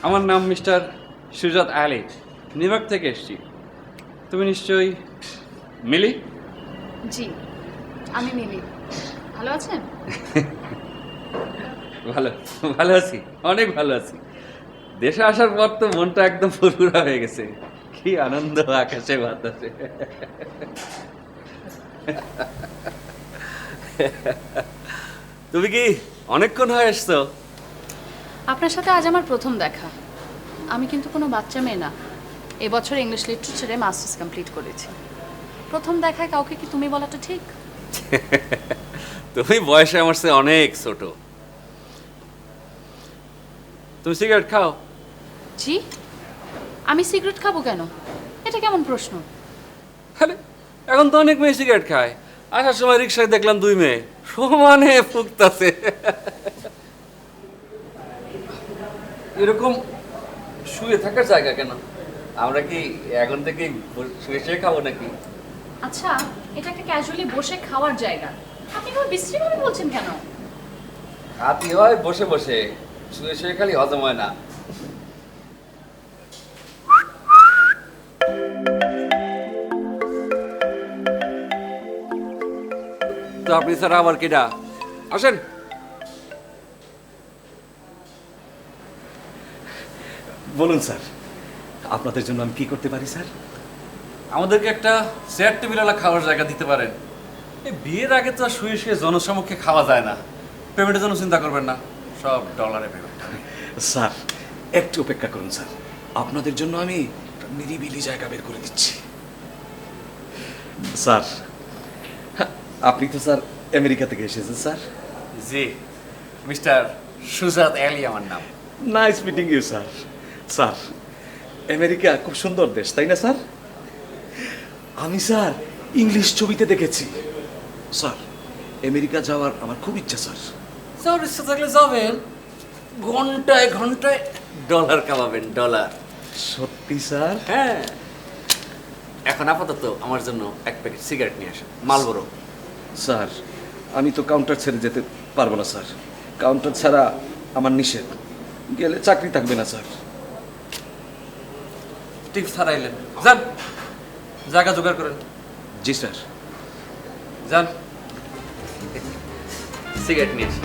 আমার নাম মিস্টার সুজাত আলী, নিউ ইয়র্ক থেকে এসেছি। তুমি নিশ্চয়ই মিলি? জি, আমি মিলি। ভালো আছেন? ভালো ভালো আছি, অনেক ভালো আছি। দেশে আসার পর তো মনটা একদম ফুরফুরা হয়ে গেছে। কি আনন্দ আকাশে বাতাসে। তুমি কি অনেকক্ষণ হয়ে এসছো? আপনার সাথে আজ আমার প্রথম দেখা। আমি কিন্তু কোনো বাচ্চা মেয়ে না। এবছর ইংলিশ লিটারেচারে মাস্টার্স কমপ্লিট করেছি। প্রথম দেখায় কাউকে কি তুমি বলাটা ঠিক? তুমি বয়সে আমার চেয়ে অনেক ছোট। তুমি সিগারেট খাও? জি, আমি সিগারেট খাবো কেন? এটা কেমন প্রশ্ন? আরে এখন তো অনেক মেয়ে সিগারেট খায়। আসার সময় রিক্সায় দেখলাম 2 মেয়ে সমানে ফুকতাছে। এরকম শুয়ে থাকার জায়গা কেন? আমরা কি এখন থেকে শুয়ে শুয়ে খাবো নাকি? আচ্ছা, এটা একটা ক্যাজুয়ালি বসে খাওয়ার জায়গা। আপনি কোনো বিশ্রীভাবে বলছেন কেন? খাতি হয় বসে বসে, শুয়ে শুয়ে খালি হজম হয় না। তো আপনি স্যার আবার কেডা? আসেন। বলুন স্যার, আপনাদের জন্য আমি কি করতে পারি স্যার? আমাদেরকে একটা চেয়ার টেবিলওয়ালা খাওয়ার জায়গা দিতে পারেন। এই বিয়ের আগে তো আর শুয়ে শুয়ে জনসমক্ষে খাওয়া যায় না। পেমেন্টের জন্য চিন্তা করবেন না, সব ডলারে পেমেন্ট। স্যার একটু অপেক্ষা করুন স্যার, আপনাদের জন্য আমি একটা নিরিবিলি জায়গা বের করে দিচ্ছি। স্যার, আপনি তো স্যার আমেরিকা থেকে এসেছেন স্যার। জি, মিস্টার সুজাত আলী আমার নাম। Nice meeting you sir. Sir, America খুব সুন্দর দেশ, তাই না স্যার? আমি স্যার ইংলিশ ছবিতে দেখেছি। স্যার, আমেরিকা যাওয়ার আমার খুব ইচ্ছা স্যার। স্যার ইচ্ছা থাকলে যাবেন, ঘন্টায় ঘন্টায় ডলার কামাবেন, ডলার। সত্যি স্যার? হ্যাঁ, এখন আপাতত আমার জন্য এক প্যাকেট সিগারেট নিয়ে আসেন, মালবরো। স্যার, আমি তো কাউন্টার ছেড়ে যেতে পারবো না স্যার। কাউন্টার ছাড়া আমার নিষেধ, গেলে চাকরি থাকবে না স্যার। টিপস হারাইলেন, যান জায়গা জোগাড় করেন। জি স্যার। যান, সিগারেট নিয়ে আসেন।